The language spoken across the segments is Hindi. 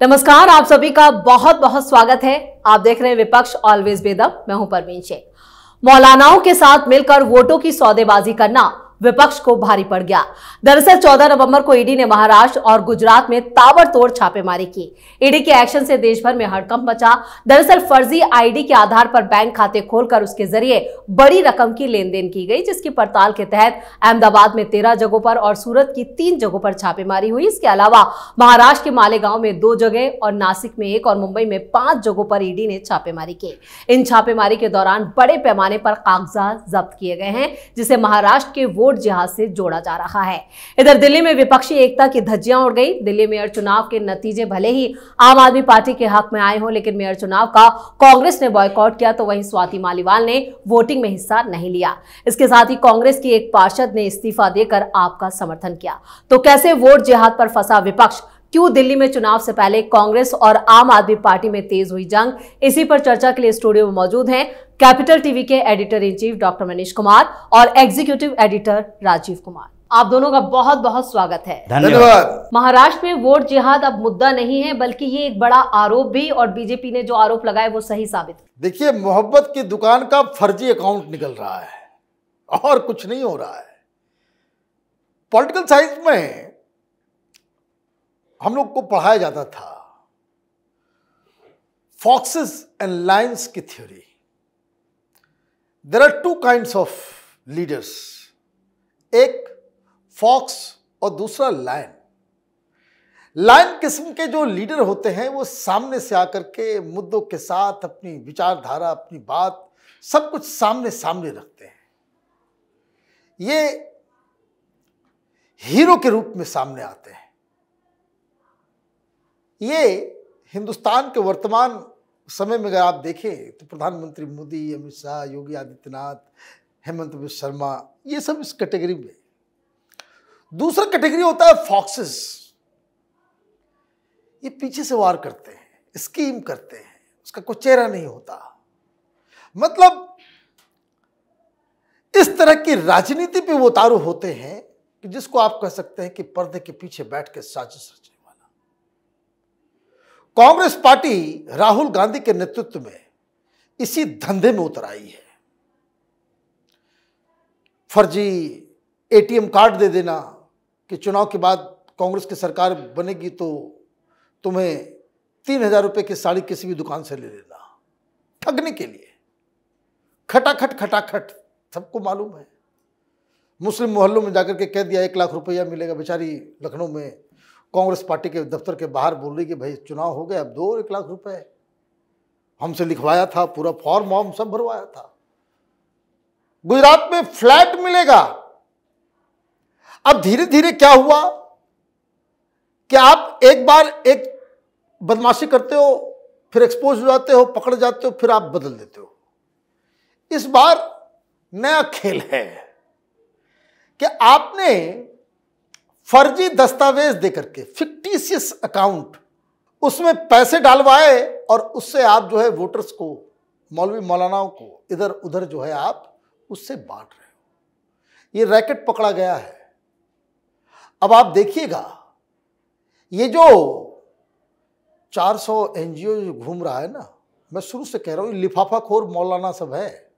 नमस्कार, आप सभी का बहुत बहुत स्वागत है। आप देख रहे हैं विपक्ष ऑलवेज बेदम। मैं हूं परवीन शेख। मौलानाओं के साथ मिलकर वोटों की सौदेबाजी करना विपक्ष को भारी पड़ गया। दरअसल 14 नवंबर को ईडी ने महाराष्ट्र और गुजरात में ताबड़तोड़ छापेमारी की। ईडी के एक्शन से देश भर में हड़कंप मचा। दरअसल फर्जी आईडी के आधार पर बैंक खाते खोलकर उसके जरिए बड़ी रकम की लेन देन की गई, जिसकी पड़ताल के तहत अहमदाबाद में 13 जगहों पर और सूरत की 3 जगहों पर छापेमारी हुई। इसके अलावा महाराष्ट्र के मालेगांव में 2 जगह और नासिक में 1 और मुंबई में 5 जगहों पर ईडी ने छापेमारी की। इन छापेमारी के दौरान बड़े पैमाने पर कागजात जब्त किए गए हैं, जिसे महाराष्ट्र के वोट जिहाद से जोड़ा जा रहा है। इधर दिल्ली में विपक्षी एकता की धज्जियां उड़ गई। दिल्ली मेयर चुनाव के नतीजे भले ही आम आदमी पार्टी के हक में आए हों, लेकिन मेयर चुनाव का कांग्रेस ने बॉयकॉट किया, तो वहीं स्वाति मालीवाल ने वोटिंग में हिस्सा नहीं लिया। इसके साथ ही कांग्रेस की एक पार्षद ने इस्तीफा देकर आप का समर्थन किया। तो कैसे वोट जिहाद पर फंसा विपक्ष? क्यों दिल्ली में चुनाव से पहले कांग्रेस और आम आदमी पार्टी में तेज हुई जंग? इसी पर चर्चा के लिए स्टूडियो में मौजूद हैं कैपिटल टीवी के editor in chief doctor Manish Kumar और एग्जीक्यूटिव एडिटर राजीव कुमार। आप दोनों का बहुत बहुत स्वागत है। धन्यवाद। महाराष्ट्र में वोट जिहाद अब मुद्दा नहीं है, बल्कि ये एक बड़ा आरोप भी, और बीजेपी ने जो आरोप लगाए वो सही साबित। देखिए, मोहब्बत की दुकान का फर्जी अकाउंट निकल रहा है और कुछ नहीं हो रहा है। पॉलिटिकल साइंस में हम लोग को पढ़ाया जाता था फॉक्सेस एंड लायंस की theory. There are 2 kinds of leaders, एक फॉक्स और दूसरा लायन। लायन किस्म के जो लीडर होते हैं वो सामने से आकर के मुद्दों के साथ अपनी विचारधारा, अपनी बात, सब कुछ सामने सामने रखते हैं। ये हीरो के रूप में सामने आते हैं। ये हिंदुस्तान के वर्तमान समय में अगर आप देखें तो प्रधानमंत्री मोदी, अमित शाह, योगी आदित्यनाथ, हेमंत बिश्व शर्मा, ये सब इस कैटेगरी में। दूसरा कैटेगरी होता है फॉक्सेस। ये पीछे से वार करते हैं, स्कीम करते हैं, उसका कोई चेहरा नहीं होता। मतलब इस तरह की राजनीति पे वो उतारू होते हैं कि जिसको आप कह सकते हैं कि पर्दे के पीछे बैठ के साजिश रचने वाला। कांग्रेस पार्टी राहुल गांधी के नेतृत्व में इसी धंधे में उतर आई है। फर्जी एटीएम कार्ड दे देना कि चुनाव के बाद कांग्रेस की सरकार बनेगी तो तुम्हें 3000 रुपए की साड़ी किसी भी दुकान से ले लेना, ठगने के लिए। खटाखट सबको मालूम है। मुस्लिम मोहल्लों में जाकर के कह दिया 1 लाख रुपया मिलेगा। बेचारी लखनऊ में कांग्रेस पार्टी के दफ्तर के बाहर बोल रही कि भाई चुनाव हो गया, अब दो 1 लाख रुपए। हमसे लिखवाया था, पूरा फॉर्म वॉर्म सब भरवाया था। गुजरात में फ्लैट मिलेगा। अब धीरे धीरे क्या हुआ कि आप एक बार एक बदमाशी करते हो, फिर एक्सपोज हो जाते हो, पकड़ जाते हो, फिर आप बदल देते हो। इस बार नया खेल है कि आपने फर्जी दस्तावेज देकर के, फिक्टिशियस अकाउंट, उसमें पैसे डालवाए और उससे आप जो है वोटर्स को, मौलवी मौलानाओं को इधर उधर जो है आप उससे बांट रहे हो। ये रैकेट पकड़ा गया है। अब आप देखिएगा, ये जो 400 एनजीओ जो घूम रहा है ना, मैं शुरू से कह रहा हूं, लिफाफाखोर मौलाना सब है।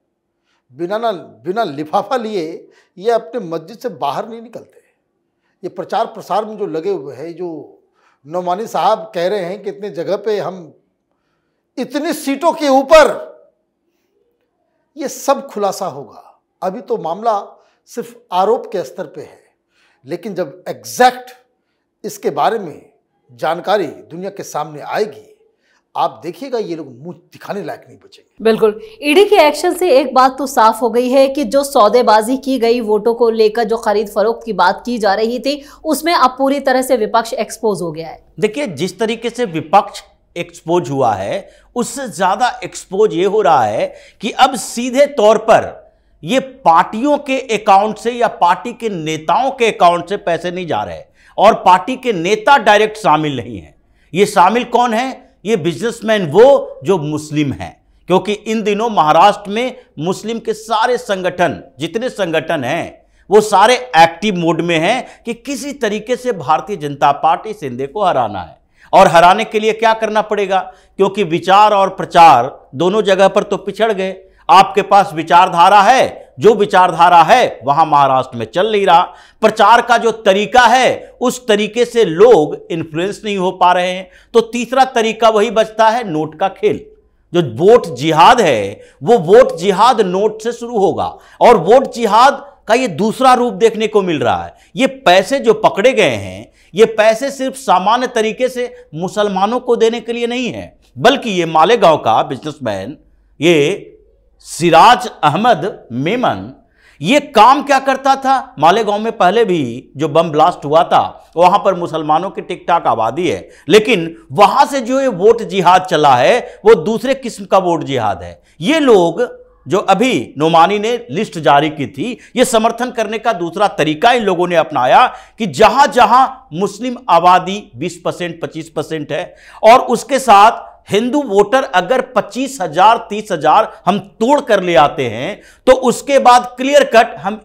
बिना लिफाफा लिए ये अपने मस्जिद से बाहर नहीं निकलते। ये प्रचार प्रसार में जो लगे हुए हैं, जो नौमानी साहब कह रहे हैं कि इतने जगह पे हम इतनी सीटों के ऊपर, ये सब खुलासा होगा। अभी तो मामला सिर्फ आरोप के स्तर पे है, लेकिन जब एग्जैक्ट इसके बारे में जानकारी दुनिया के सामने आएगी, आप देखिएगा ये लोग मुंह दिखाने लायक नहीं बचेंगे। बिल्कुल। ईडी के एक्शन से एक बात तो साफ हो गई है कि जो सौदेबाजी की गई, वोटों को लेकर जो खरीद फरोख्त की बात की जा रही थी, उसमें अब पूरी तरह से विपक्ष एक्सपोज हो गया है। देखिए, जिस तरीके से विपक्ष एक्सपोज हुआ है, उससे ज्यादा एक्सपोज ये हो रहा है कि अब सीधे तौर पर ये पार्टियों के अकाउंट से या पार्टी के नेताओं के अकाउंट से पैसे नहीं जा रहे, और पार्टी के नेता डायरेक्ट शामिल नहीं है। ये शामिल कौन है? ये बिजनेसमैन वो जो मुस्लिम हैं, क्योंकि इन दिनों महाराष्ट्र में मुस्लिम के सारे संगठन, जितने संगठन हैं, वो सारे एक्टिव मोड में हैं कि किसी तरीके से भारतीय जनता पार्टी शिंदे को हराना है। और हराने के लिए क्या करना पड़ेगा, क्योंकि विचार और प्रचार दोनों जगह पर तो पिछड़ गए। आपके पास विचारधारा है, जो विचारधारा है वहां महाराष्ट्र में चल नहीं रहा। प्रचार का जो तरीका है उस तरीके से लोग इन्फ्लुएंस नहीं हो पा रहे हैं। तो तीसरा तरीका वही बचता है, नोट का खेल। जो वोट जिहाद है वो वोट जिहाद नोट से शुरू होगा, और वोट जिहाद का ये दूसरा रूप देखने को मिल रहा है। ये पैसे जो पकड़े गए हैं, ये पैसे सिर्फ सामान्य तरीके से मुसलमानों को देने के लिए नहीं है, बल्कि ये मालेगांव का बिजनेसमैन, ये सिराज अहमद मेमन, ये काम क्या करता था। मालेगांव में पहले भी जो बम ब्लास्ट हुआ था वहां पर मुसलमानों की टिक टाक आबादी है, लेकिन वहां से जो ये वोट जिहाद चला है वो दूसरे किस्म का वोट जिहाद है। ये लोग जो अभी नोमानी ने लिस्ट जारी की थी, ये समर्थन करने का दूसरा तरीका इन लोगों ने अपनाया कि जहां जहां मुस्लिम आबादी 20% 25% है और उसके साथ हिंदू वोटर अगर 25,000 30,000 हम तोड़ कर ले आते हैं तो उसके बाद क्लियर कट हम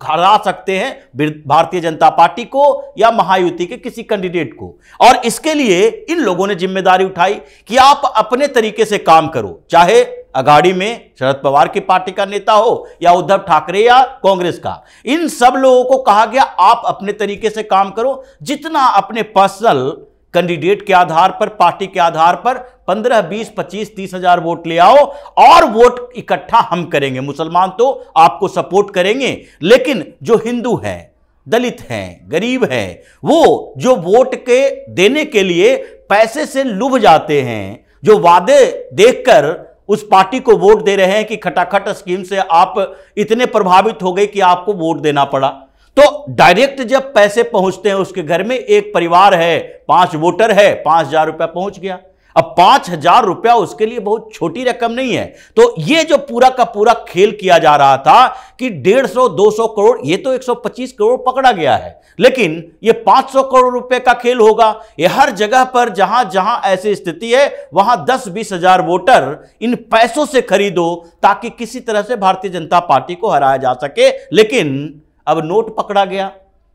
हरा सकते हैं भारतीय जनता पार्टी को या महायुति के किसी कैंडिडेट को। और इसके लिए इन लोगों ने जिम्मेदारी उठाई कि आप अपने तरीके से काम करो, चाहे अगाड़ी में शरद पवार की पार्टी का नेता हो या उद्धव ठाकरे या कांग्रेस का। इन सब लोगों को कहा गया आप अपने तरीके से काम करो, जितना अपने पर्सनल कैंडिडेट के आधार पर, पार्टी के आधार पर 15, 20, 25, 30,000 वोट ले आओ और वोट इकट्ठा हम करेंगे। मुसलमान तो आपको सपोर्ट करेंगे, लेकिन जो हिंदू हैं, दलित हैं, गरीब हैं, वो जो वोट के देने के लिए पैसे से लुभ जाते हैं, जो वादे देखकर उस पार्टी को वोट दे रहे हैं कि खटाखट स्कीम से आप इतने प्रभावित हो गए कि आपको वोट देना पड़ा, तो डायरेक्ट जब पैसे पहुंचते हैं उसके घर में, एक परिवार है, 5 वोटर है, 5,000 रुपया पहुंच गया। अब 5,000 रुपया उसके लिए बहुत छोटी रकम नहीं है। तो ये जो पूरा का पूरा खेल किया जा रहा था कि 150 200 करोड़, ये तो 125 करोड़ पकड़ा गया है, लेकिन ये 500 करोड़ रुपए का खेल होगा। ये हर जगह पर जहां जहां ऐसी स्थिति है वहां 10-20 हजार वोटर इन पैसों से खरीदो ताकि किसी तरह से भारतीय जनता पार्टी को हराया जा सके। लेकिन अब नोट पकड़ा गया,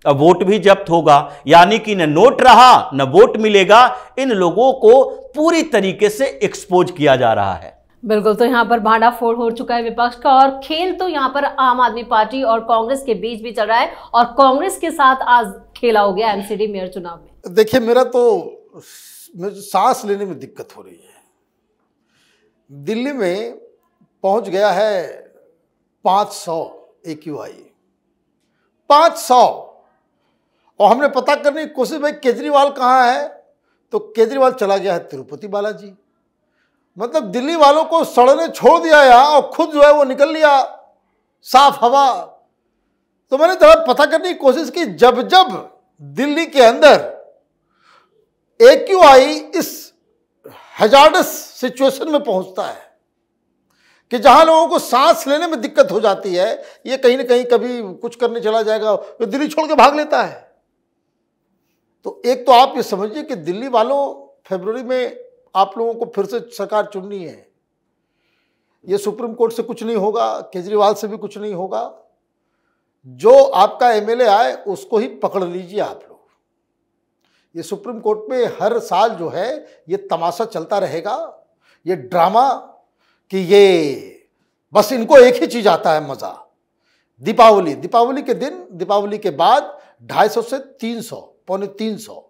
अब वोट भी जब्त होगा, यानी कि न नोट रहा न वोट मिलेगा। इन लोगों को पूरी तरीके से एक्सपोज किया जा रहा है। बिल्कुल, तो यहाँ पर भांडाफोड़ हो चुका है विपक्ष का, और खेल तो यहाँ पर आम आदमी पार्टी और कांग्रेस के बीच भी चल रहा है, और कांग्रेस के साथ आज खेला हो गया एमसीडी मेयर चुनाव में। देखिए, मुझे सांस लेने में दिक्कत हो रही है। दिल्ली में पहुंच गया है 500 AQI, 500, और हमने पता करने की कोशिश, भाई केजरीवाल कहाँ है, तो केजरीवाल चला गया है तिरुपति बालाजी। मतलब दिल्ली वालों को सड़ने छोड़ दिया यहाँ, और खुद जो है वो निकल लिया साफ हवा। तो मैंने जरा पता करने की कोशिश की, जब जब दिल्ली के अंदर AQI इस हैजार्डस सिचुएशन में पहुंचता है कि जहां लोगों को सांस लेने में दिक्कत हो जाती है, ये कहीं ना कहीं कभी कुछ करने चला जाएगा, तो दिल्ली छोड़ के भाग लेता है। तो एक तो आप ये समझिए कि दिल्ली वालों, फरवरी में आप लोगों को फिर से सरकार चुननी है। ये सुप्रीम कोर्ट से कुछ नहीं होगा, केजरीवाल से भी कुछ नहीं होगा। जो आपका MLA आए उसको ही पकड़ लीजिए आप लोग। ये सुप्रीम कोर्ट में हर साल जो है ये तमाशा चलता रहेगा, ये ड्रामा, कि ये बस इनको एक ही चीज आता है, मजा। दीपावली के दिन, दीपावली के बाद 250 से 300, 250,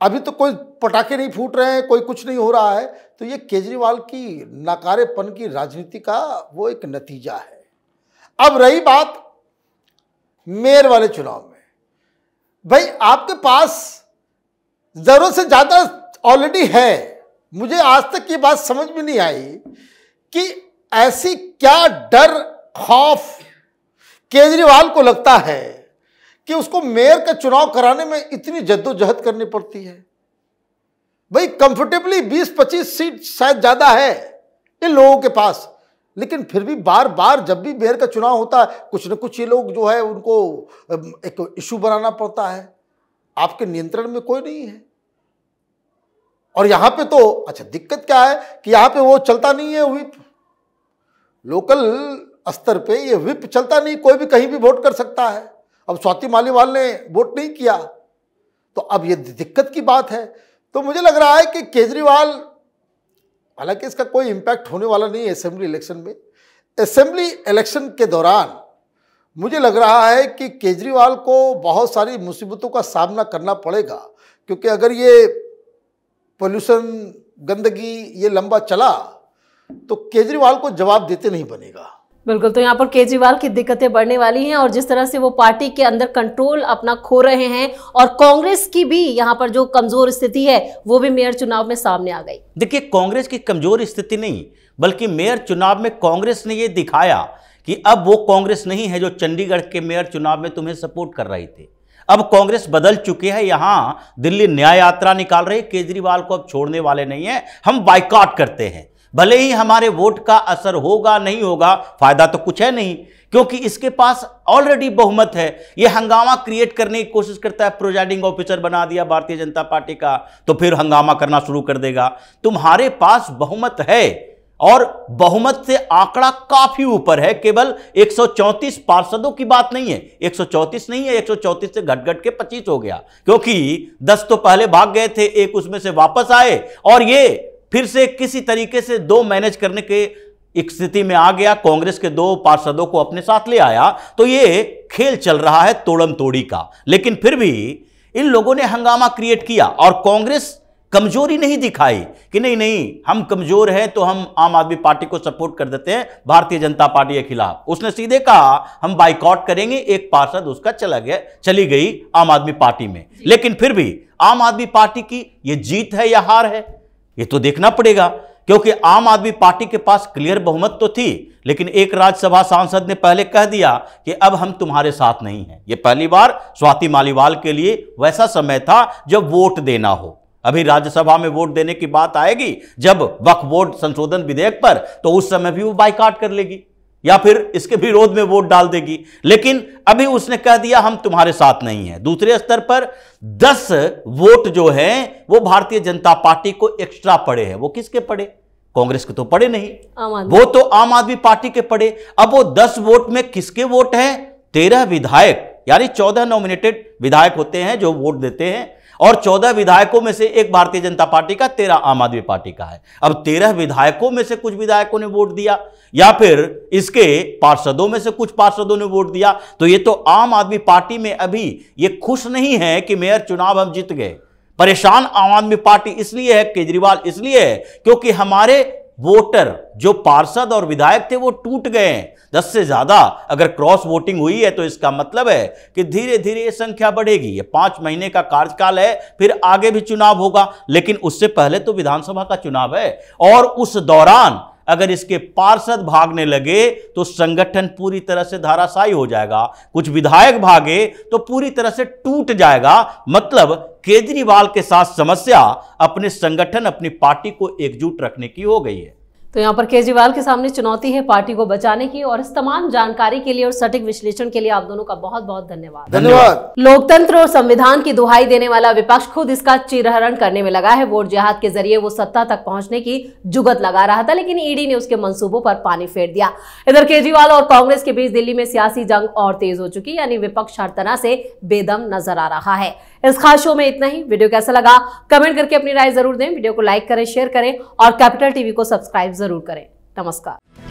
अभी तो कोई पटाखे नहीं फूट रहे हैं, कोई कुछ नहीं हो रहा है। तो ये केजरीवाल की नाकारेपन की राजनीति का वो एक नतीजा है। अब रही बात मेयर वाले चुनाव में, भाई आपके पास जरूरत से ज्यादा ऑलरेडी है। मुझे आज तक ये बात समझ में नहीं आई कि ऐसी क्या डर खौफ केजरीवाल को लगता है कि उसको मेयर का चुनाव कराने में इतनी जद्दोजहद करनी पड़ती है। भाई कंफर्टेबली 20-25 सीट शायद ज्यादा है इन लोगों के पास, लेकिन फिर भी बार बार जब भी मेयर का चुनाव होता है कुछ न कुछ ये लोग जो है उनको एक इशू बनाना पड़ता है। आपके नियंत्रण में कोई नहीं है। और यहां पे तो अच्छा दिक्कत क्या है कि यहां पे वो चलता नहीं है व्हिप, लोकल स्तर पे ये व्हिप चलता नहीं, कोई भी कहीं भी वोट कर सकता है। अब स्वाति मालीवाल ने वोट नहीं किया, तो अब ये दिक्कत की बात है। तो मुझे लग रहा है कि केजरीवाल, हालांकि इसका कोई इम्पैक्ट होने वाला नहीं है असेंबली इलेक्शन में, असेंबली इलेक्शन के दौरान मुझे लग रहा है कि केजरीवाल को बहुत सारी मुसीबतों का सामना करना पड़ेगा, क्योंकि अगर ये पोल्यूशन, गंदगी ये लंबा चला तो केजरीवाल को जवाब देते नहीं बनेगा। बिल्कुल, तो यहाँ पर केजरीवाल की दिक्कतें बढ़ने वाली हैं और जिस तरह से वो पार्टी के अंदर कंट्रोल अपना खो रहे हैं और कांग्रेस की भी यहाँ पर जो कमजोर स्थिति है वो भी मेयर चुनाव में सामने आ गई। देखिए, कांग्रेस की कमजोर स्थिति नहीं, बल्कि मेयर चुनाव में कांग्रेस ने ये दिखाया कि अब वो कांग्रेस नहीं है जो चंडीगढ़ के मेयर चुनाव में तुम्हें सपोर्ट कर रही थी। अब कांग्रेस बदल चुकी है, यहां दिल्ली न्याय यात्रा निकाल रही, केजरीवाल को अब छोड़ने वाले नहीं है, हम बाइकआउट करते हैं। भले ही हमारे वोट का असर होगा नहीं होगा, फायदा तो कुछ है नहीं, क्योंकि इसके पास ऑलरेडी बहुमत है। ये हंगामा क्रिएट करने की कोशिश करता है, प्रिजाइडिंग ऑफिसर बना दिया भारतीय जनता पार्टी का, तो फिर हंगामा करना शुरू कर देगा। तुम्हारे पास बहुमत है और बहुमत से आंकड़ा काफी ऊपर है, केवल 134 पार्षदों की बात नहीं है, 134 नहीं है, 134 से घट के 25 हो गया, क्योंकि 10 तो पहले भाग गए थे, एक उसमें से वापस आए और ये फिर से किसी तरीके से 2 मैनेज करने के एक स्थिति में आ गया, कांग्रेस के 2 पार्षदों को अपने साथ ले आया। तो ये खेल चल रहा है तोड़म तोड़ी का, लेकिन फिर भी इन लोगों ने हंगामा क्रिएट किया और कांग्रेस कमजोरी नहीं दिखाई कि नहीं नहीं हम कमजोर हैं तो हम आम आदमी पार्टी को सपोर्ट कर देते हैं भारतीय जनता पार्टी के खिलाफ। उसने सीधे कहा हम बाइकआउट करेंगे, एक पार्षद उसका चली गई आम आदमी पार्टी में। लेकिन फिर भी आम आदमी पार्टी की ये जीत है या हार है, ये तो देखना पड़ेगा, क्योंकि आम आदमी पार्टी के पास क्लियर बहुमत तो थी, लेकिन एक राज्यसभा सांसद ने पहले कह दिया कि अब हम तुम्हारे साथ नहीं हैं। यह पहली बार स्वाति मालीवाल के लिए वैसा समय था जब वोट देना हो। अभी राज्यसभा में वोट देने की बात आएगी जब वक्फ बोर्ड संशोधन विधेयक पर, तो उस समय भी वो बाइकआउट कर लेगी या फिर इसके विरोध में वोट डाल देगी। लेकिन अभी उसने कह दिया हम तुम्हारे साथ नहीं हैं। दूसरे स्तर पर 10 वोट जो हैं वो भारतीय जनता पार्टी को एक्स्ट्रा पड़े हैं। वो किसके पड़े? कांग्रेस के तो पड़े नहीं, वो तो आम आदमी पार्टी के पड़े। अब वो 10 वोट में किसके वोट हैं? 13 विधायक, यानी 14 नॉमिनेटेड विधायक होते हैं जो वोट देते हैं, और 14 विधायकों में से एक भारतीय जनता पार्टी का, 13 आम आदमी पार्टी का है। अब 13 विधायकों में से कुछ विधायकों ने वोट दिया या फिर इसके पार्षदों में से कुछ पार्षदों ने वोट दिया, तो ये तो आम आदमी पार्टी में अभी ये खुश नहीं है कि मेयर चुनाव हम जीत गए। परेशान आम आदमी पार्टी इसलिए है, केजरीवाल इसलिए है, क्योंकि हमारे वोटर जो पार्षद और विधायक थे वो टूट गए हैं। 10 से ज्यादा अगर क्रॉस वोटिंग हुई है तो इसका मतलब है कि धीरे धीरे ये संख्या बढ़ेगी। ये 5 महीने का कार्यकाल है, फिर आगे भी चुनाव होगा, लेकिन उससे पहले तो विधानसभा का चुनाव है, और उस दौरान अगर इसके पार्षद भागने लगे तो संगठन पूरी तरह से धाराशायी हो जाएगा। कुछ विधायक भागे तो पूरी तरह से टूट जाएगा। मतलब केजरीवाल के साथ समस्या अपने संगठन, अपनी पार्टी को एकजुट रखने की हो गई है। तो यहाँ पर केजरीवाल के सामने चुनौती है पार्टी को बचाने की। और इस तमाम जानकारी के लिए और सटीक विश्लेषण के लिए आप दोनों का बहुत बहुत धन्यवाद। धन्यवाद। लोकतंत्र और संविधान की दुहाई देने वाला विपक्ष खुद इसका चीरहरण करने में लगा है। वोट जिहाद के जरिए वो सत्ता तक पहुंचने की जुगत लगा रहा था, लेकिन ईडी ने उसके मंसूबों पर पानी फेर दिया। इधर केजरीवाल और कांग्रेस के बीच दिल्ली में सियासी जंग और तेज हो चुकी, यानी विपक्ष हर तरह से बेदम नजर आ रहा है। इस खास शो में इतना ही। वीडियो कैसा लगा कमेंट करके अपनी राय जरूर दें। वीडियो को लाइक करें, शेयर करें और कैपिटल टीवी को सब्सक्राइब जरूर करें। नमस्कार।